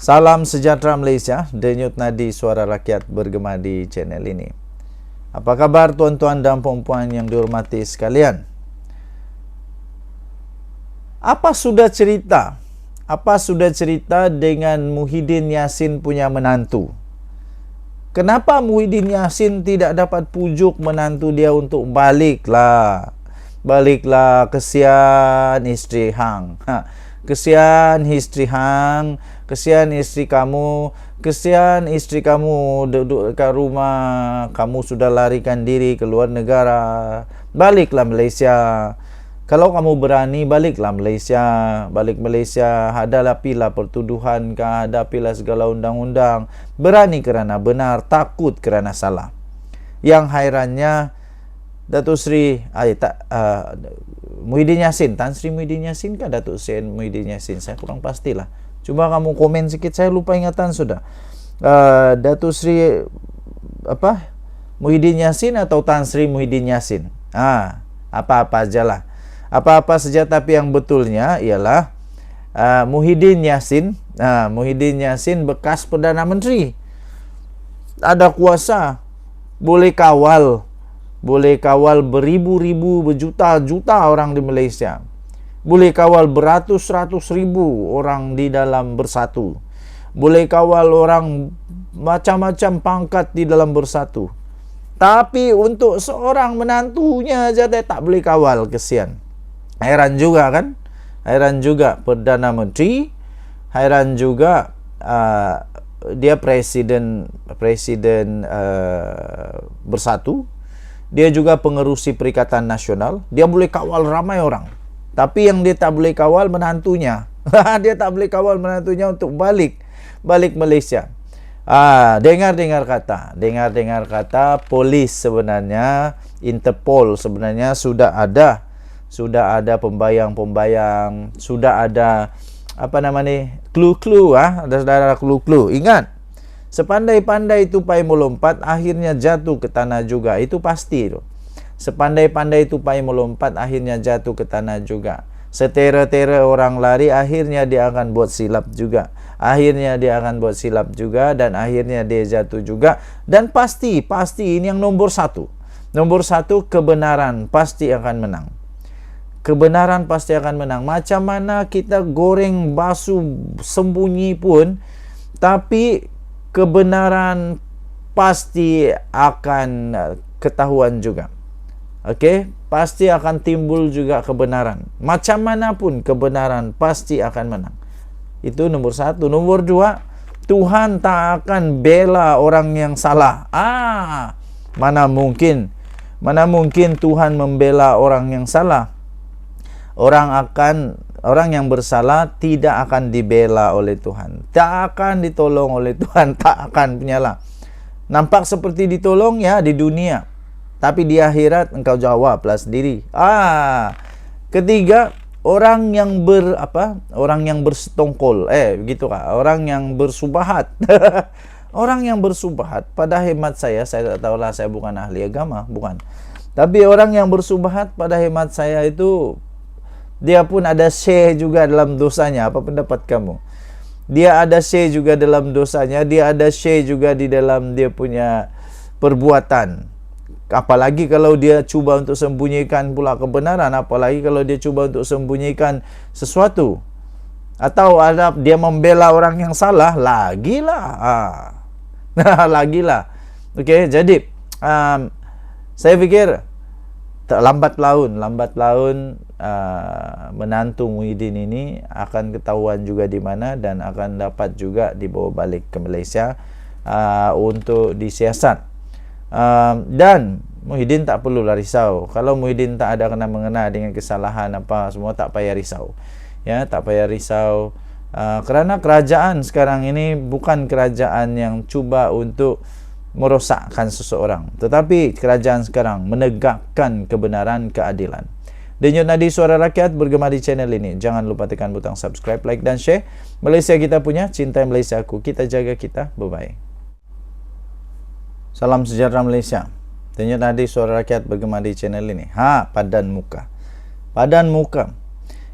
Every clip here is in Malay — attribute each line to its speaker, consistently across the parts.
Speaker 1: Salam sejahtera Malaysia, denyut nadi suara rakyat bergema di channel ini. Apa kabar tuan-tuan dan puan-puan yang dihormati sekalian? Apa sudah cerita dengan Muhyiddin Yassin punya menantu? Kenapa Muhyiddin Yassin tidak dapat pujuk menantu dia untuk baliklah, kesian isteri hang. Kesian isteri hang, kesian isteri kamu, kesian isteri kamu duduk dekat rumah, kamu sudah larikan diri ke luar negara. Baliklah Malaysia. Kalau kamu berani, baliklah Malaysia. Balik Malaysia, hadapilah pertuduhan, hadapilah segala undang-undang. Berani kerana benar, takut kerana salah. Yang hairannya, Datuk Seri Muhyiddin Yassin, Tan Sri Muhyiddin Yassin kah Datuk Seri Muhyiddin Yassin? Saya kurang pastilah. Cuba kamu komen sikit, saya lupa ingatan sudah. Datuk Seri Muhyiddin Yassin atau Tan Sri Muhyiddin Yassin? Apa-apa ajalah. Apa-apa saja, tapi yang betulnya ialah Muhyiddin Yassin. Muhyiddin Yassin bekas Perdana Menteri. Ada kuasa, boleh kawal beribu-ribu, berjuta-juta orang di Malaysia. Boleh kawal beratus-ratus ribu orang di dalam Bersatu. Boleh kawal orang macam-macam pangkat di dalam Bersatu. Tapi untuk seorang menantunya saja dia tak boleh kawal, kesian. Hairan juga kan? Hairan juga Perdana Menteri. Hairan juga dia Presiden Bersatu. Dia juga pengerusi Perikatan Nasional. Dia boleh kawal ramai orang. Tapi yang dia tak boleh kawal menantunya. Dia tak boleh kawal menantunya untuk balik Malaysia. Dengar kata polis sebenarnya, Interpol sebenarnya sudah ada pembayang-pembayang, sudah ada clue-clue, ada clue-clue. Ingat, sepandai-pandai tupai melompat, akhirnya jatuh ke tanah juga. Itu pasti tu. Sepandai-pandai tupai melompat, akhirnya jatuh ke tanah juga. Setera-tera orang lari, akhirnya dia akan buat silap juga. Dan akhirnya dia jatuh juga. Dan pasti ini yang nombor satu. Nombor satu, kebenaran pasti akan menang. Kebenaran pasti akan menang. Macam mana kita goreng basuh sembunyi pun, tapi kebenaran pasti akan ketahuan juga. Okey, pasti akan timbul juga kebenaran. Macam mana pun kebenaran pasti akan menang. Itu nombor satu. Nombor dua, Tuhan tak akan bela orang yang salah. Mana mungkin Tuhan membela orang yang salah. Orang yang bersalah tidak akan dibela oleh Tuhan. Tak akan ditolong oleh Tuhan. Tak akan punyalah. Nampak seperti ditolong ya di dunia. Tapi di akhirat engkau jawablah sendiri. Ketiga, orang yang bersetongkol. Begitu kah? Orang yang bersubahat. Orang yang bersubahat, pada hemat saya tak tahulah, saya bukan ahli agama, bukan. Tapi orang yang bersubahat pada hemat saya itu, dia pun ada share juga dalam dosanya. Apa pendapat kamu? Dia ada share juga dalam dosanya. Dia ada share juga di dalam dia punya perbuatan. Apalagi kalau dia cuba untuk sembunyikan pula kebenaran. Apalagi kalau dia cuba untuk sembunyikan sesuatu. Atau ada dia membela orang yang salah. Lagilah. Okey, jadi saya fikir lambat laun menantu Muhyiddin ini akan ketahuan juga di mana, dan akan dapat juga dibawa balik ke Malaysia untuk disiasat. Dan Muhyiddin tak perlulah risau. Kalau Muhyiddin tak ada kena-mengena dengan kesalahan apa semua, tak payah risau. Ya, tak payah risau. Kerana kerajaan sekarang ini bukan kerajaan yang cuba untuk merosakkan seseorang, tetapi kerajaan sekarang menegakkan kebenaran, keadilan. Denyut nadi suara rakyat bergema di channel ini. Jangan lupa tekan butang subscribe, like dan share. Malaysia kita punya, cintai Malaysia aku. Kita jaga kita. Bye-bye. Salam sejahtera Malaysia. Denyut nadi suara rakyat bergema di channel ini. Padan muka.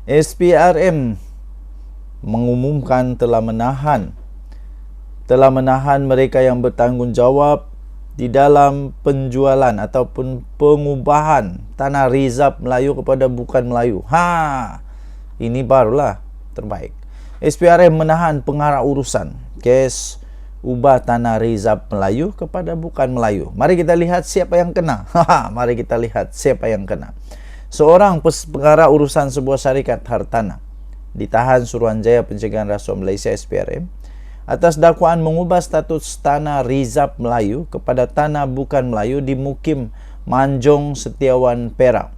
Speaker 1: SPRM mengumumkan telah menahan telah menahan mereka yang bertanggungjawab di dalam penjualan ataupun pengubahan tanah rizab Melayu kepada bukan Melayu. Ini barulah terbaik. SPRM menahan pengarah urusan kes ubah tanah rizab Melayu kepada bukan Melayu. Mari kita lihat siapa yang kena. Mari kita lihat siapa yang kena. Seorang pengarah urusan sebuah syarikat hartanah ditahan Suruhanjaya Pencegahan Rasuah Malaysia SPRM atas dakwaan mengubah status tanah rizab Melayu kepada tanah bukan Melayu di Mukim Manjong Setiawan Perak.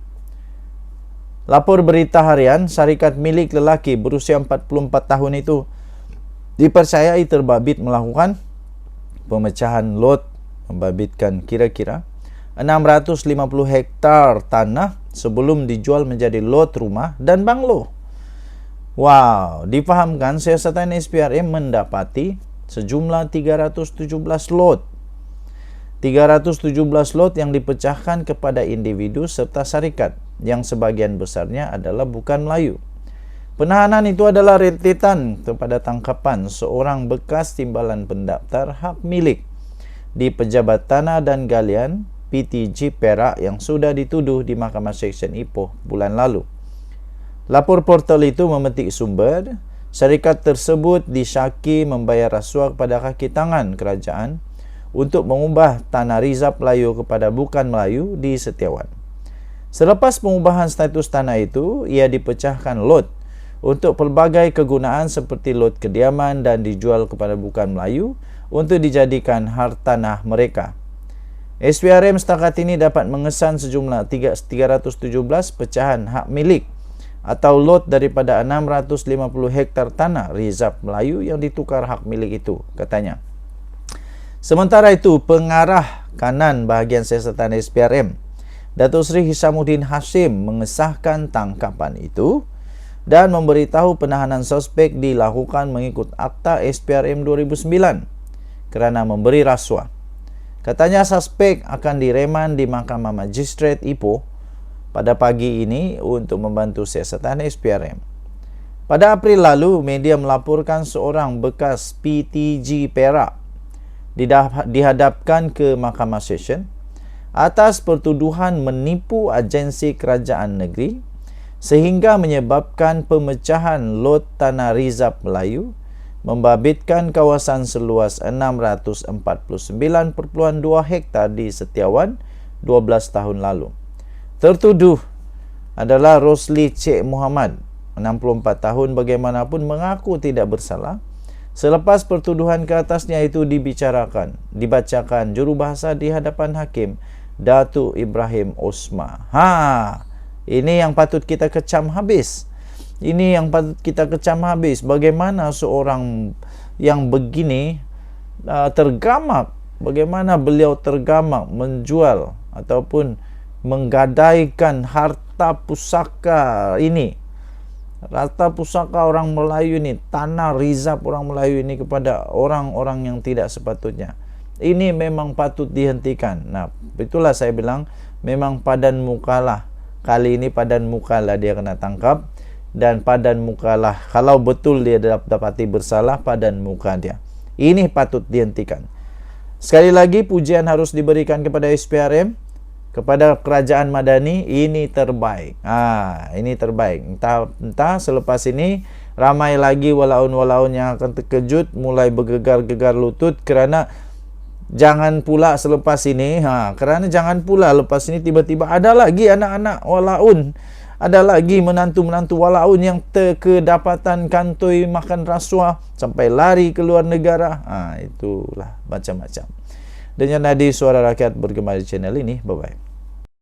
Speaker 1: Lapor berita harian, syarikat milik lelaki berusia 44 tahun itu dipercayai terbabit melakukan pemecahan lot membabitkan kira-kira 650 hektar tanah sebelum dijual menjadi lot rumah dan banglo. Wow, difahamkan siasatan SPRM mendapati sejumlah 317 lot. 317 lot yang dipecahkan kepada individu serta syarikat yang sebagian besarnya adalah bukan Melayu. Penahanan itu adalah rentetan kepada tangkapan seorang bekas timbalan pendaftar hak milik di Pejabat Tanah dan Galian PTG Perak yang sudah dituduh di Mahkamah Seksyen Ipoh bulan lalu. Lapor portal itu memetik sumber, syarikat tersebut disyaki membayar rasuah kepada kaki tangan kerajaan untuk mengubah tanah rizab Melayu kepada bukan Melayu di Setiawan. Selepas pengubahan status tanah itu, ia dipecahkan lot untuk pelbagai kegunaan seperti lot kediaman dan dijual kepada bukan Melayu untuk dijadikan hartanah mereka. SPRM setakat ini dapat mengesan sejumlah 317 pecahan hak milik atau lot daripada 650 hektar tanah rizab Melayu yang ditukar hak milik itu, katanya. Sementara itu, pengarah kanan bahagian siasatan SPRM, Datuk Seri Hishamuddin Hashim mengesahkan tangkapan itu dan memberitahu penahanan suspek dilakukan mengikut Akta SPRM 2009 kerana memberi rasuah. Katanya suspek akan direman di Mahkamah Magistrate Ipoh pada pagi ini untuk membantu siasatan SPRM. Pada April lalu, media melaporkan seorang bekas PTG Perak dihadapkan ke Mahkamah Session atas pertuduhan menipu agensi kerajaan negeri sehingga menyebabkan pemecahan lot tanah rizab Melayu membabitkan kawasan seluas 649.2 hektar di Setiawan 12 tahun lalu. Tertuduh adalah Rosli Cik Muhammad, 64 tahun, bagaimanapun mengaku tidak bersalah. Selepas pertuduhan ke atasnya itu dibacakan jurubahasa di hadapan hakim Datuk Ibrahim Osma. Ini yang patut kita kecam habis. Ini yang patut kita kecam habis. Bagaimana seorang yang begini tergamak, bagaimana beliau tergamak menjual ataupun menggadaikan harta pusaka ini, harta pusaka orang Melayu ini, tanah rizab orang Melayu ini kepada orang-orang yang tidak sepatutnya. Ini memang patut dihentikan. Nah, itulah saya bilang memang padan mukalah. Kali ini padan mukalah dia kena tangkap, dan padan mukalah kalau betul dia dapati bersalah, padan muka dia. Ini patut dihentikan. Sekali lagi pujian harus diberikan kepada SPRM, kepada kerajaan Madani. Ini terbaik. Ini terbaik. Entah selepas ini ramai lagi walaun-walaun yang akan terkejut, mulai bergegar-gegar lutut kerana jangan pula selepas ini, kerana jangan pula lepas ini tiba-tiba ada lagi anak-anak walaun, ada lagi menantu-menantu walaun yang kedapatan kantoi makan rasuah sampai lari ke luar negara. Itulah macam-macam. Dan yang nadi Suara Rakyat bergema di channel ini. Bye-bye.